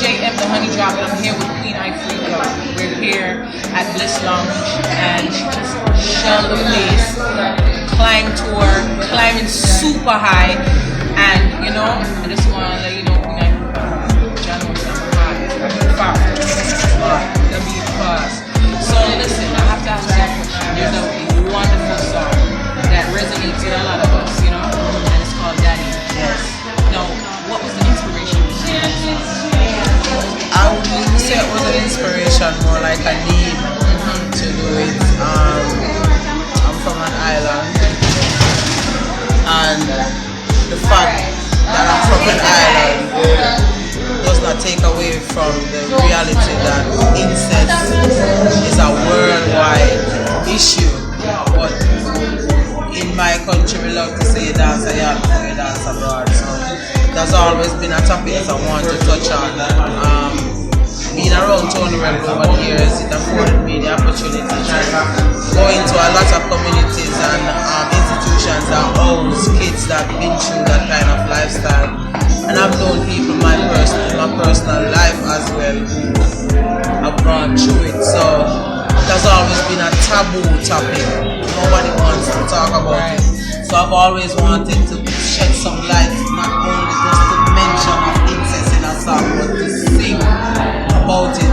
JM the Honey Drop, and I'm here with Queen Ifrica. We're here at Bliss Lounge and just shell the place, climb tour, climbing super high, and you know, I just want to let you know, Queen Ifrica, John was on fire, gonna be fast. So listen, I have to ask you a question. There's a wonderful song that resonates with a lot of us, you know, and it's called Daddy. Yes. Now, what was the inspiration behind that song? I wouldn't say it was an inspiration, more like a need to do it. I'm from an island, and the fact that I'm from an island does not take away from the reality that incest is a worldwide issue. But in my country, we love to say dance a yard before you dance abroad. So that's always been a topic that I want to touch on. Being around Tony Rebel over the years, it afforded me the opportunity to go into a lot of communities and institutions that house kids that have been through that kind of lifestyle. And I've known people in my personal life as well who have gone through it. So it has always been a taboo topic. Nobody wants to talk about it. So I've always wanted to shed some light, not only just to mention of incest in a song, but to sing about it.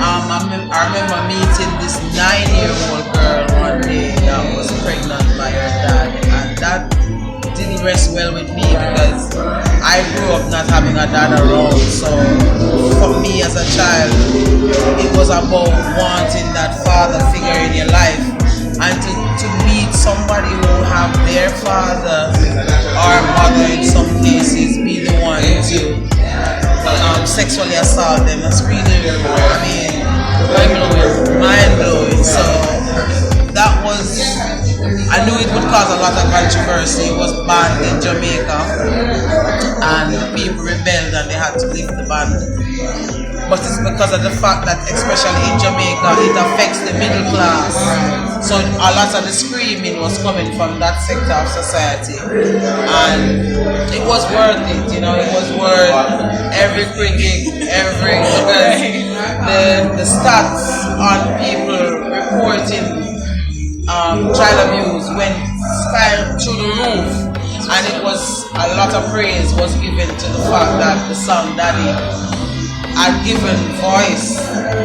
I remember meeting this 9-year-old girl one day that was pregnant by her dad, and that didn't rest well with me because I grew up not having a dad around. So for me as a child, it was about wanting that father figure in your life, and to meet somebody who have their father or mother in some cases be the one to sexually assault them. That's really, mind blowing. So that was, I knew it would cause a lot of controversy. It was banned in Jamaica and people rebelled and they had to lift the ban. But it's because of the fact that especially in Jamaica it affects the middle class. So a lot of the screaming was coming from that sector of society, and it was worth it, you know, it was worth every critic, because the stats on people reporting child abuse went sky through the roof, and it was a lot of praise was given to the fact that the song Daddy had given voice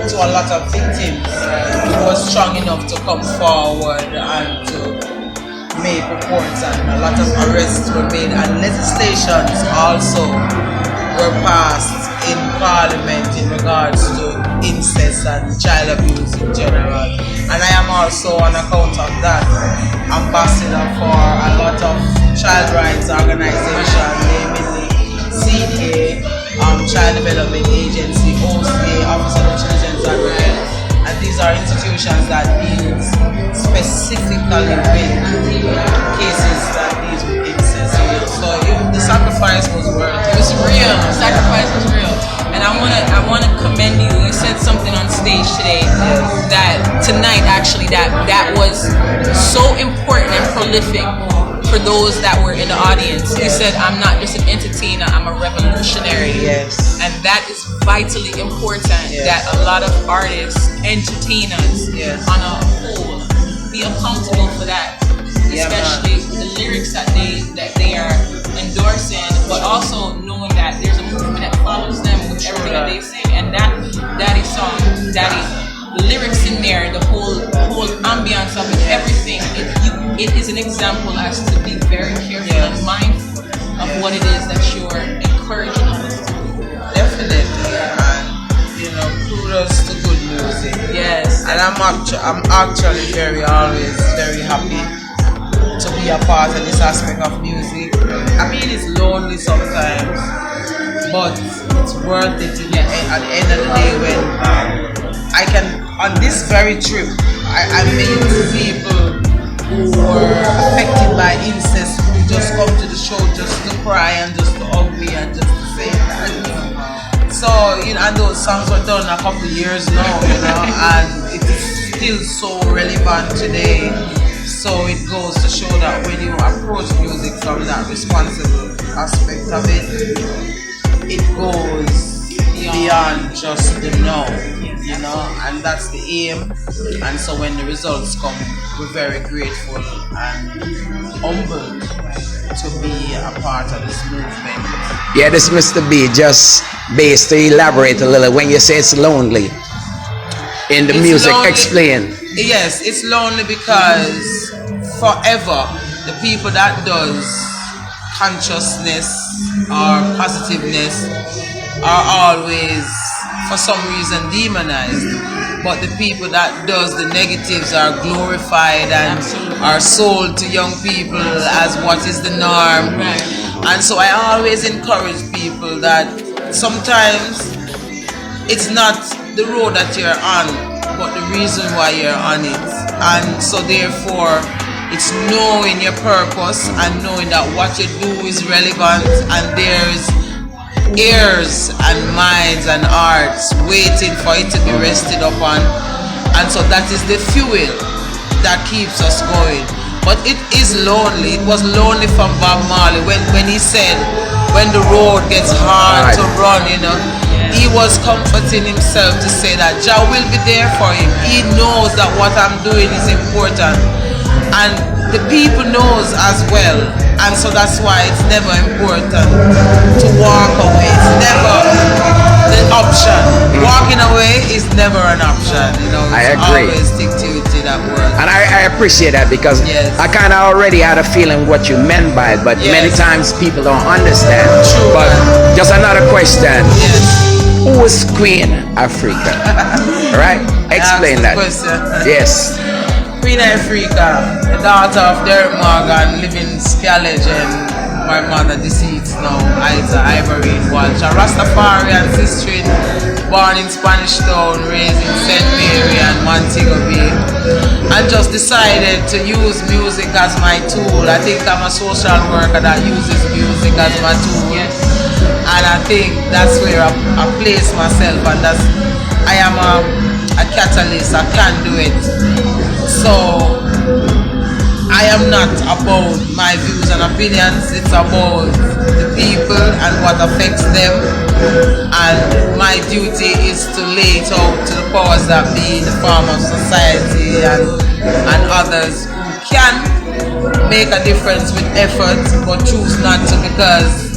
to a lot of victims. It was strong enough to come forward and to make reports, and a lot of arrests were made, and legislations also were passed in Parliament in regards to incest and child abuse in general. And I am also, on account of that, ambassador for a lot of child rights organizations, namely CDA, Child Development Agency, OCA, Office of the Children's Advocate, and these are institutions that deal specifically with cases that deal with incest. So the sacrifice was worth it. It was real. The sacrifice was real. And I wanna commend you. You said something on stage today that tonight actually that was so important and prolific for those that were in the audience. You said, I'm not just an entertainer, I'm a revolutionary. Yes. And that is vitally important, that a lot of artists, entertainers on a whole be accountable for that. Especially the lyrics that they are endorsing, but also knowing that there's a movement that follows them with everything that they sing. And that Daddy song, Daddy, the lyrics in there, the whole ambience of it, everything, it is an example as to be very careful and mindful of what it is that you're encouraging us to do. Definitely, and you know, kudos to good music. Yes. And I'm actually always very happy to be a part of this aspect of music. I mean, it's lonely sometimes, but it's worth it at the end of the day when I can, on this very trip, I meet people who were affected by incest, who just come to the show just to cry and just to hug me and just to say that, you know. So, you know, and those songs were done a couple of years now, you know, and it is still so relevant today. So it goes to show that when you approach music from that responsible aspect of it, it goes beyond just the know, you know, and that's the aim. And so when the results come, we're very grateful and humbled to be a part of this movement. Yeah, this Mr. B, just based to elaborate a little, when you say it's lonely in the It's music, lonely. explain. Yes, it's lonely because forever the people that does consciousness or positiveness are always for some reason demonized, but the people that does the negatives are glorified and are sold to young people as what is the norm. And so I always encourage people that sometimes it's not the road that you're on, but the reason why you're on it. And so therefore it's knowing your purpose and knowing that what you do is relevant, and there's ears and minds and hearts waiting for it to be rested upon. And so that is the fuel that keeps us going. But it is lonely. It was lonely from Bob Marley when he said, when the road gets hard to run, you know, he was comforting himself to say that Jah will be there for him. He knows that what I'm doing is important, and the people knows as well. And so that's why it's never important to walk away. It's never the option. Walking away is never an option, you know. I agree. Always stick to that word. And I appreciate that, because I kind of already had a feeling what you meant by it, but many times people don't understand. True. But just another question. Yes. Who is Queen Ifrica? Right? Explain that. Yes. Queen Ifrica, the daughter of Derek Morgan, living Scallage, and my mother deceased now, Isa Ivory Walsh, a Rastafarian sister, born in Spanish Town, raised in St. Mary and Montego Bay, and just decided to use music as my tool. I think I'm a social worker that uses music as my tool, and I think that's where I place myself, and that's, I am a catalyst, I can do it. So I am not about my views and opinions, it's about the people and what affects them, and my duty is to lay it out to the powers that be in the form of society and others who can make a difference with effort but choose not to, because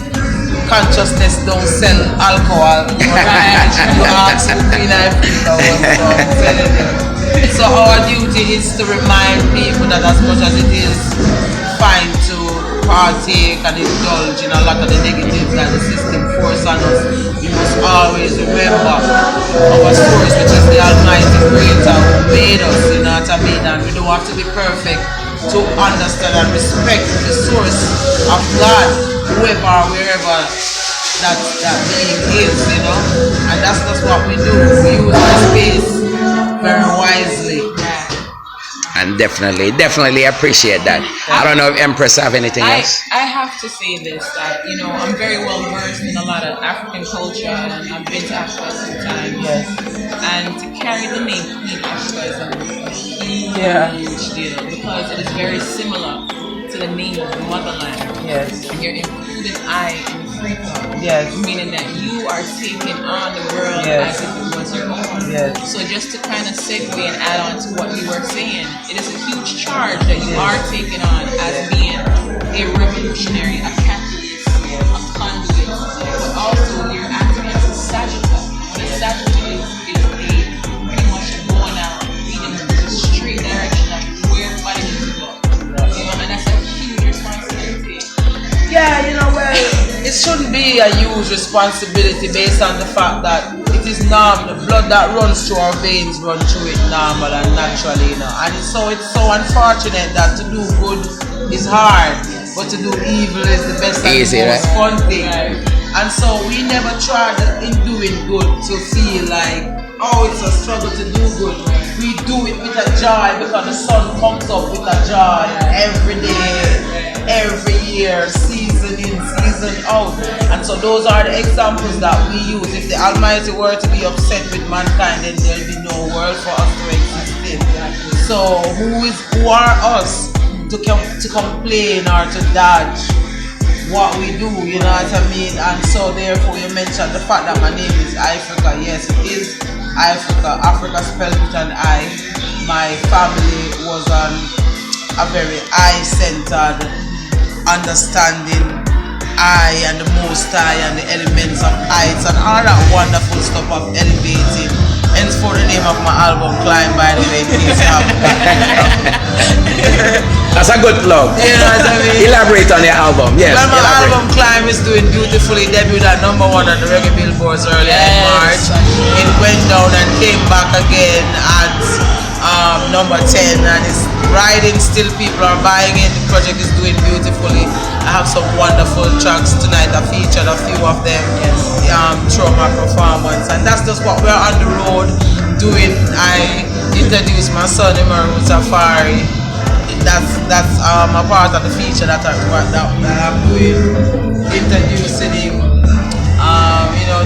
consciousness don't sell alcohol. You ask who Queen Ifrica was, so I'm telling you. So our duty is to remind people that as much as it is fine to partake and indulge in a lot of the negatives that the system forces on us, we must always remember our source, which is the Almighty Creator who made us, you know what I mean? And we don't have to be perfect to understand and respect the source of God, whoever, wherever that being is, you know? And that's just what we do. We use our space very wisely. And definitely appreciate that. I don't know if Empress have anything else. I have to say this, that, you know, I'm very well versed in a lot of African culture, and I've been to Africa some time. Yes. And to carry the name Queen Ifrica is a huge deal, because it is very similar to the name of the motherland. Yes. And you're including I in Africa. Yes. Meaning that you are taking on the world Yes. as if it was your own. Yes. So just to kind of segue and add on to what you were saying, it is a huge charge that you are taking on as being a revolutionary, a catalyst, a conduit, but also you're acting as a sagittal. What a sagittal is pretty much going out, leading the straight direction of where everybody needs to go. You know, and that's a huge responsibility. Yeah, you know, well, it shouldn't be a huge responsibility based on the fact that it is normal. The blood that runs through our veins run through it normal and naturally, you know. And it's so unfortunate that to do good is hard, but to do evil is the best and Easy, the most right? fun thing. And so we never tried in doing good to feel like, oh, it's a struggle to do good. We do it with a joy because the sun comes up with a joy every day, every year, season in, season out. And so those are the examples that we use. If the Almighty were to be upset with mankind, then there'll be no world for us to exist in. So who are us to complain or to dodge what we do, you know what I mean? And so therefore you mentioned the fact that my name is Ifrica. Yes, it is Ifrica. Africa spelled with an I. My family was on a very I-centered understanding I and the Most High and the elements of heights and all that wonderful stuff of elevating. Hence for the name of my album, Climb, by the way, please have. That's a good plug. You know what I mean? Elaborate on your album, yes. Well, my elaborate. album Climb is doing beautifully. Debuted at #1 on the reggae billboards earlier in March. It went down and came back again at #10, and it's riding still. People are buying it. The project is doing beautifully. I have some wonderful tracks tonight. I featured a few of them through my performance, and that's just what we're on the road doing. I introduced my son in my root safari. That's a part of the feature that I'm doing, introducing him,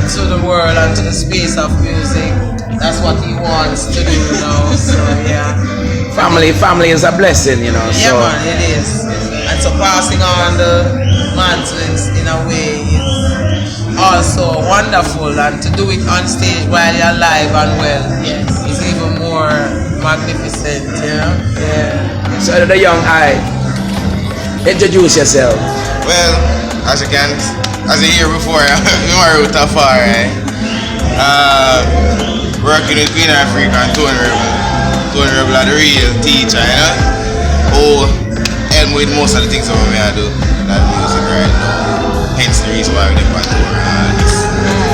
to the world and to the space of music. That's what he wants to do now. So yeah, Family is a blessing, Yeah, so. man, it is. And so passing on the mantles in a way is also wonderful, and to do it on stage while you're alive and well, is even more magnificent, Yeah. So the young I, introduce yourself. Well, as you hear before, we were out of far, working with Queen Ifrica and Tony Rebel are the real teacher, who help me with most of the things that I do, that music right now. Hence the reason why we did on tour and all this.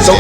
So